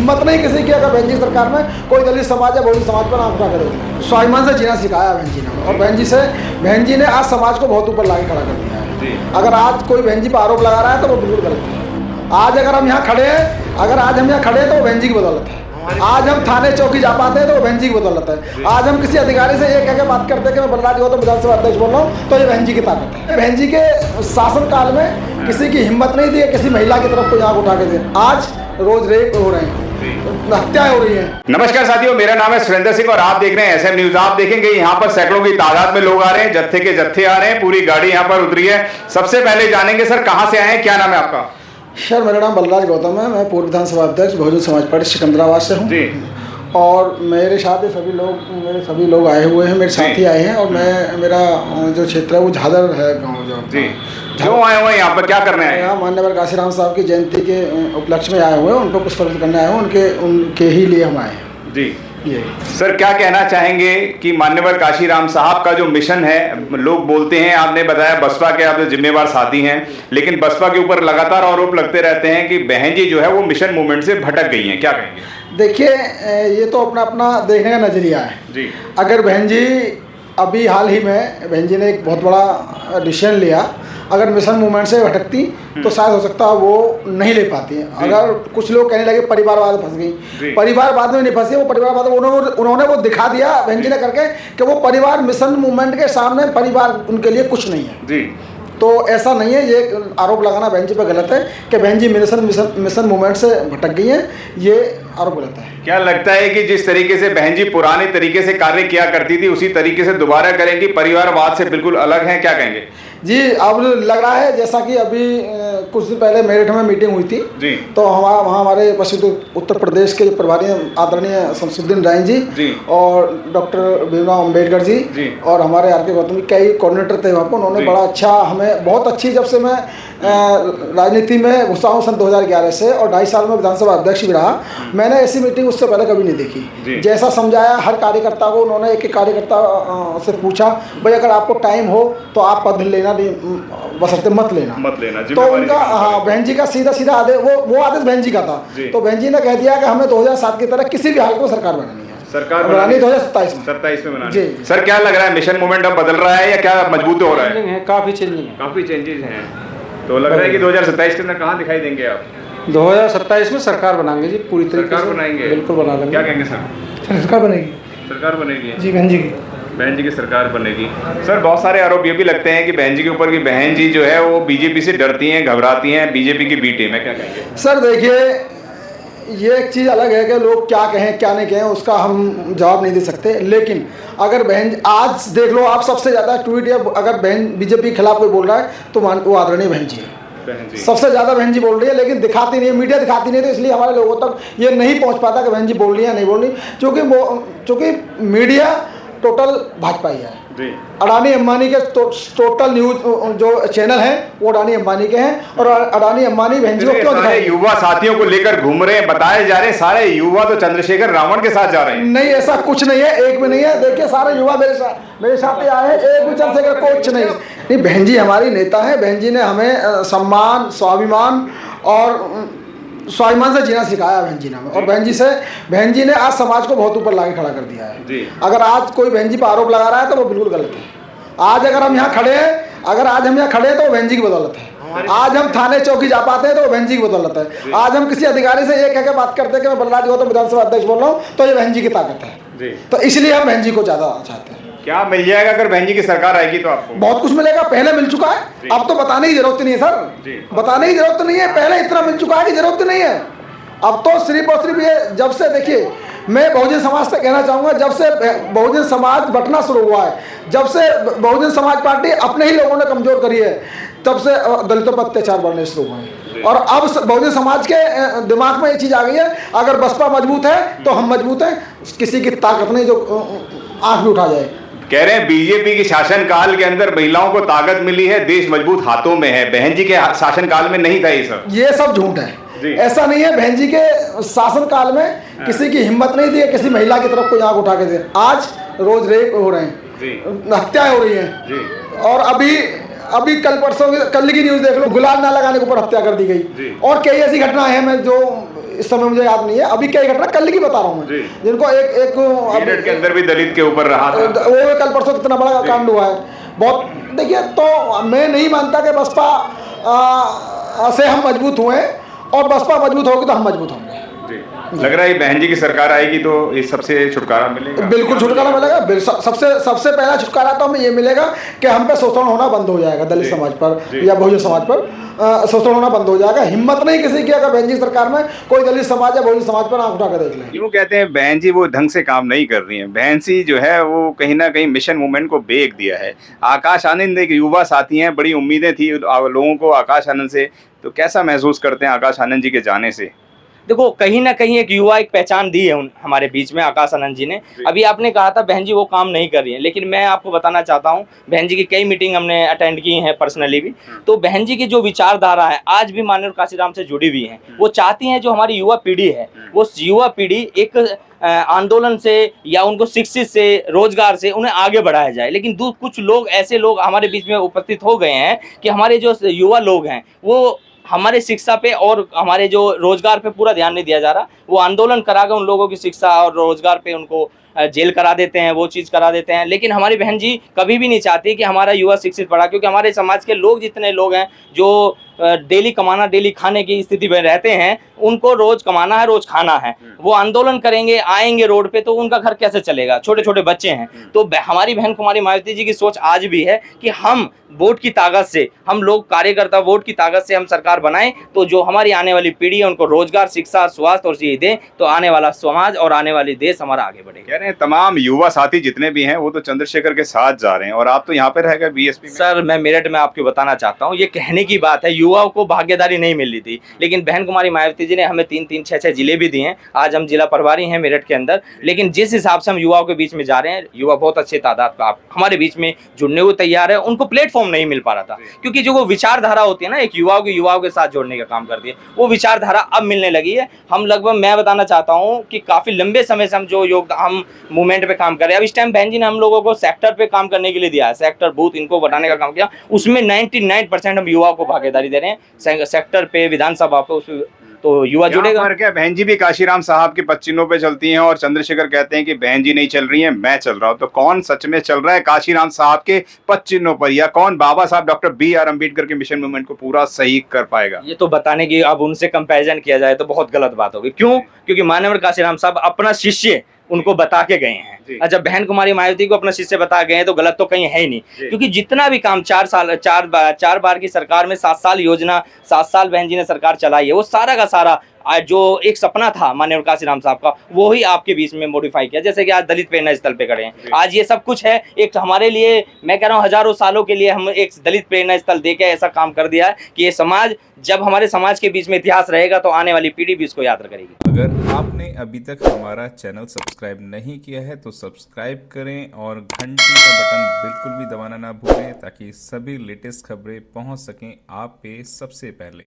हिम्मत नहीं किसी की, अगर बहन जी सरकार में कोई दलित समाज है बहुजन समाज पर आंख उठा करे। स्वाभिमान से जीना सिखाया बहन जी ने, और बहन जी ने आज समाज को बहुत ऊपर लाके खड़ा कर दिया है। अगर आज कोई बहन जी पर आरोप लगा रहा है तो वो बिल्कुल गलत है। आज अगर हम यहाँ खड़े हैं, तो वो बहन जी की बदौलत है। आज हम थाने चौकी जा पाते हैं तो वो बहन जी की बदौलत है। आज हम किसी अधिकारी से ये कह के बात करते हैं कि मैं बलराज गौतम विधानसभा अध्यक्ष बोल रहा हूँ, तो ये बहन जी की ताकत है। बहन जी के शासन काल में किसी की हिम्मत नहीं दी है किसी महिला की तरफ कोई आंख उठा के दे। आज रोज रेप हो रहे हैं, हत्याएं हो रही हैं। नमस्कार साथियों, मेरा नाम है सुरेंद्र सिंह और आप देख रहे हैं एसएम न्यूज। आप देखेंगे यहाँ पर सैकड़ों की तादाद में लोग आ रहे हैं, जत्थे के जत्थे आ रहे हैं, पूरी गाड़ी यहाँ पर उतरी है। सबसे पहले जानेंगे सर कहाँ से आए हैं, क्या नाम है आपका? सर मेरा नाम बलराज गौतम है, मैं पूर्व विधानसभा अध्यक्ष बहुजन समाज पार्टी सिकंदराबाद से हूँ जी। और मेरे साथ मेरे सभी लोग आए हुए हैं, मेरे साथी आए हैं। और मेरा जो क्षेत्र है वो झादर है गाँव जो जी। क्यों आए हुए हैं यहाँ पर, क्या करने आए? यहाँ माननीय काशीराम साहब की जयंती के उपलक्ष्य में आए हुए हैं, उनको पुष्प अर्पित करने आए हैं, उनके ही लिए हम आए हैं जी। सर क्या कहना चाहेंगे कि मान्यवर काशीराम साहब का जो मिशन है, लोग बोलते हैं, आपने बताया बसपा के आप जिम्मेवार साथी हैं, लेकिन बसपा के ऊपर लगातार आरोप लगते रहते हैं कि बहन जी जो है वो मिशन मूवमेंट से भटक गई हैं, क्या कहेंगे? देखिए ये तो अपना अपना देखने का नजरिया है जी। अगर बहन जी अभी हाल ही में बहन जी ने एक बहुत बड़ा डिसीजन लिया, अगर मिशन मूवमेंट से भटकती तो शायद हो सकता है वो नहीं ले पाती हैं। अगर कुछ लोग कहने लगे परिवारवाद फंस गई, परिवारवाद में नहीं फंसी, वो परिवारवाद उन्होंने वो दिखा दिया बहन जी ने करके कि वो परिवार मिशन मूवमेंट के सामने परिवार उनके लिए कुछ नहीं है जी। तो ऐसा नहीं है, ये आरोप लगाना बहन जी पर गलत है कि बहन जी मिशन मूवमेंट से भटक गई हैं, ये आरोप गलत है। क्या लगता है कि जिस तरीके से बहन जी पुराने तरीके से कार्य किया करती थी उसी तरीके से दोबारा करेंगी, परिवारवाद से बिल्कुल अलग है, क्या कहेंगे? जी अब लग रहा है जैसा कि अभी कुछ दिन पहले मेरठ में मीटिंग हुई थी जी। तो वहाँ हमारे पश्चिम उत्तर प्रदेश के प्रभारी आदरणीय शमसुद्दीन राय जी और डॉक्टर भीमराव अम्बेडकर जी और हमारे आर के गौतम कई कोऑर्डिनेटर थे वहाँ पर। उन्होंने बड़ा अच्छा, हमें बहुत अच्छी, जब से मैं राजनीति में घुसा हूँ सन 2011 से और 2.5 साल में विधानसभा अध्यक्ष भी रहा, मैंने ऐसी मीटिंग उससे पहले कभी नहीं देखी। जैसा समझाया हर कार्यकर्ता को, उन्होंने एक कार्यकर्ता से पूछा भाई अगर आपको टाइम हो तो आप पद लेना, नहीं बशर्ते मत लेना। तो उनका बहन जी का सीधा आदेश, वो आदेश बहन जी का था। तो बहन जी ने कह दिया कि हमें 2007 की तरह किसी भी हाल को सरकार बनानी है, सरकार बनानी 2027 में बनानी जी। सर क्या लग रहा है, मिशन मूवमेंट अब बदल रहा है या क्या मजबूत हो रहा है? काफी चेंजेस हैं। तो लग रहा है कि 2027 के अंदर कहाँ दिखाई देंगे आप? 2027 में सरकार बनाएंगे जी, पूरी तरीके से बनाएंगे, बिल्कुल बना लेंगे। क्या कहेंगे सर? सरकार बनेगी जी, बहन जी की सरकार बनेगी। सर बहुत सारे आरोप ये भी लगते हैं कि बहन जी के ऊपर, कि बहन जी जो है वो बीजेपी से डरती हैं, घबराती हैं, बीजेपी की बी टीम है, क्या कहेंगे? सर देखिए ये एक चीज़ अलग है कि लोग क्या कहें क्या नहीं कहें, उसका हम जवाब नहीं दे सकते। लेकिन अगर बहन, आज देख लो आप, सबसे ज़्यादा ट्वीट या अगर बहन बीजेपी के खिलाफ कोई बोल रहा है तो वो आदरणीय बहन जी है, सबसे ज़्यादा बहन जी बोल रही है। लेकिन दिखाती नहीं है, मीडिया दिखाती नहीं, तो इसलिए हमारे लोगों तक ये नहीं पहुंच पाता कि बहन जी बोल रही है नहीं बोल रही, क्योंकि मीडिया टोटल भाजपा ही है जी। अडानी अंबानी के टोटल न्यूज जो चैनल हैं वो अडानी अंबानी के हैं, और अडानी अंबानी बहन जी को क्यों दिखाए? युवा साथियों को लेकर घूम रहे हैं, बताए जा रहे हैं, सारे युवा तो चंद्रशेखर रावण के साथ जा रहे हैं। नहीं, ऐसा कुछ नहीं है, एक भी नहीं है। देखिए सारे युवा मेरे साथ ही आए हैं, एक भी चंद्रशेखर कुछ नहीं। बहन जी हमारी नेता है, बहन जी ने हमें सम्मान, स्वाभिमान और स्वाभिमान से जीना सिखाया बहन जी ने, और बहन जी ने आज समाज को बहुत ऊपर लाके खड़ा कर दिया है जी। अगर आज कोई बहन जी पर आरोप लगा रहा है तो वो बिल्कुल गलत है। आज अगर हम यहाँ खड़े हैं, तो वो बहन जी की बदौलत है। आज हम थाने चौकी जा पाते हैं तो वो बहन जी की बदौलत है। आज हम किसी अधिकारी से ये कह के बात करते हैं कि मैं बलराज गौतम विधानसभा अध्यक्ष बोल रहा हूँ, तो ये बहन जी की ताकत है जी। तो इसलिए हम बहन जी को ज़्यादा चाहते हैं। क्या मिल जाएगा अगर बहन जी की सरकार आएगी तो आपको? बहुत कुछ मिलेगा, पहले मिल चुका है, अब तो बताने की जरूरत नहीं है सर, बताने की जरूरत नहीं है, पहले इतना मिल चुका है कि जरूरत नहीं है। अब तो सिर्फ और सिर्फ ये, जब से देखिए मैं बहुजन समाज से कहना चाहूँगा, जब से बहुजन समाज बंटना शुरू हुआ है, जब से बहुजन समाज पार्टी अपने ही लोगों ने कमजोर करी है, तब से दलितों पर अत्याचार बढ़ने शुरू हुए हैं। और अब बहुजन समाज के दिमाग में ये चीज़ आ गई है, अगर बसपा मजबूत है तो हम मजबूत हैं, किसी की ताकत नहीं जो आँख भी उठा जाए। कह रहे हैं बीजेपी के शासनकाल के अंदर महिलाओं को ताकत मिली है, देश मजबूत हाथों में है, बहन जी के शासनकाल में नहीं था ये सब झूठ है। ऐसा नहीं है, बहन जी के शासनकाल में किसी की हिम्मत नहीं दी है किसी महिला की तरफ कोई आंख उठा के दे। आज रोज रेप हो रहे हैं, हत्याएं हो रही हैं। और अभी कल की न्यूज देख लो, गुलाल ना लगाने के ऊपर हत्या कर दी गई। और कई ऐसी घटनाएं हैं, मैं जो इस समय मुझे याद नहीं है, अभी कई घटना कल की बता रहा हूँ मैं, जिनको एक मेरठ के अंदर भी दलित के ऊपर रहा था, वो कल परसों कितना बड़ा कांड हुआ है। बहुत देखिए, तो मैं नहीं मानता कि बसपा से हम मजबूत हुए, और बसपा मजबूत होगी तो हम मजबूत होंगे। लग रहा है बहन जी की सरकार आएगी तो इस सबसे छुटकारा मिलेगा। बिल्कुल छुटकारा मिलेगा। सबसे पहला छुटकारा तो हमें ये मिलेगा कि हम पे शोषण होना बंद हो जाएगा, दलित समाज पर या बहुजन समाज पर शोषण होना बंद हो जाएगा। हिम्मत नहीं किसी की, अगर बहन जी सरकार में कोई दलित समाज या बहुजन समाज पर आंख उठा कर देख लें। क्यों कहते हैं बहन जी वो ढंग से काम नहीं कर रही है? बहन जी जो है वो कहीं ना कहीं मिशन मूवमेंट को बेच दिया है। आकाश आनंद एक युवा साथी हैं, बड़ी उम्मीदें थी लोगों को आकाश आनंद से, तो कैसा महसूस करते हैं आकाश आनंद जी के जाने से? देखो, कहीं ना कहीं एक युवा एक पहचान दी है हमारे बीच में आकाश आनंद जी ने। अभी आपने कहा था बहन जी वो काम नहीं कर रही है, लेकिन मैं आपको बताना चाहता हूँ, बहन जी की कई मीटिंग हमने अटेंड की हैं पर्सनली भी। तो बहन जी की जो विचारधारा है आज भी माननीय काशीराम से जुड़ी हुई है। वो चाहती हैं जो हमारी युवा पीढ़ी है, वो युवा पीढ़ी एक आंदोलन से या उनको शिक्षित से, रोजगार से उन्हें आगे बढ़ाया जाए। लेकिन कुछ लोग ऐसे लोग हमारे बीच में उपस्थित हो गए हैं कि हमारे जो युवा लोग हैं वो हमारे शिक्षा पे और हमारे जो रोजगार पे पूरा ध्यान नहीं दिया जा रहा। वो आंदोलन कराकर उन लोगों की शिक्षा और रोजगार पे उनको जेल करा देते हैं, वो चीज़ करा देते हैं। लेकिन हमारी बहन जी कभी भी नहीं चाहती कि हमारा युवा शिक्षित पढ़ा, क्योंकि हमारे समाज के लोग जितने लोग हैं जो डेली कमाना डेली खाने की स्थिति में रहते हैं, उनको रोज कमाना है, रोज खाना है। वो आंदोलन करेंगे, आएंगे रोड पे, तो उनका घर कैसे चलेगा? छोटे छोटे बच्चे हैं। तो हमारी बहन कुमारी मायावती जी की सोच आज भी है कि हम वोट की ताकत से, हम लोग कार्यकर्ता वोट की ताकत से हम सरकार बनाएं, तो जो हमारी आने वाली पीढ़ी है उनको रोजगार, शिक्षा, स्वास्थ्य और चीजें दें, तो आने वाला समाज और आने वाली देश हमारा आगे बढ़ेगा। कह रहे हैं तमाम युवा साथी जितने भी हैं वो तो चंद्रशेखर के साथ जा रहे हैं, और आप तो यहाँ पे रह गए बीएसपी में। सर, मैं मेरठ में आपको बताना चाहता हूँ, ये कहने की बात है, युवाओं को भागीदारी नहीं मिल रही थी, लेकिन बहन कुमारी मायावती जी ने हमें 3-3, 6-6 जिले भी दिए हैं। आज हम जिला प्रभारी हैं मेरठ के अंदर। लेकिन जिस हिसाब से हम युवाओं के बीच में जा रहे हैं, युवा बहुत अच्छे तादाद का हमारे बीच में जुड़ने को तैयार है। उनको प्लेटफॉर्म नहीं मिल पा रहा था, क्योंकि जो वो विचारधारा होती है ना, एक युवाओं के साथ जोड़ने का काम करती है, वो विचारधारा अब मिलने लगी है। हम लगभग, मैं बताना चाहता हूँ कि काफी लंबे समय से हम जो योगदान, हम मूवमेंट पे काम कर रहे हैं। अब इस टाइम बहन जी ने हम लोगों को सेक्टर पे काम करने के लिए दिया है, सेक्टर बूथ इनको बढ़ाने का काम किया। उसमें 99% हम युवाओं को भागीदारी दे रहे हैं, सेक्टर पे, विधानसभा पे, उस तो युवा जुड़ेगा। क्या बहन जी भी काशीराम साहब के पच्चीनों पे चलती हैं और चंद्रशेखर कहते हैं कि बहन जी नहीं चल रही हैं, मैं चल रहा हूं, तो कौन सच में चल रहा है काशीराम साहब के पच्चीनों पर, या कौन बाबा साहब डॉक्टर BR अम्बेडकर के मिशन मूवमेंट को पूरा सही कर पाएगा? ये तो बताने की, अब उनसे कंपैरिजन किया जाए तो बहुत गलत बात होगी। क्यों? क्योंकि माननीय काशीराम साहब अपना शिष्य उनको बता के गए हैं। जब बहन कुमारी मायावती को अपना शिष्य बता गए हैं तो गलत तो कहीं है ही नहीं, क्योंकि जितना भी काम 4 बार की सरकार में 7 साल योजना, 7 साल बहन जी ने सरकार चलाई है, वो सारा का सारा जो एक सपना था माननीय काशीराम साहब का, वो ही आपके बीच में मॉडिफाई किया। जैसे कि आज दलित प्रेरणा स्थल पे खड़े हैं, आज ये सब कुछ है। एक हमारे लिए, मैं कह रहा हूँ, हजारों सालों के लिए हम एक दलित प्रेरणा स्थल देके ऐसा काम कर दिया है कि ये समाज, जब हमारे समाज के बीच में इतिहास रहेगा तो आने वाली पीढ़ी भी इसको याद करेगी। अगर आपने अभी तक हमारा चैनल सब्सक्राइब नहीं किया है तो सब्सक्राइब करें और घंटी का बटन बिल्कुल भी दबाना ना भूलें, ताकि सभी लेटेस्ट खबरें पहुंच सकें आप पे सबसे पहले।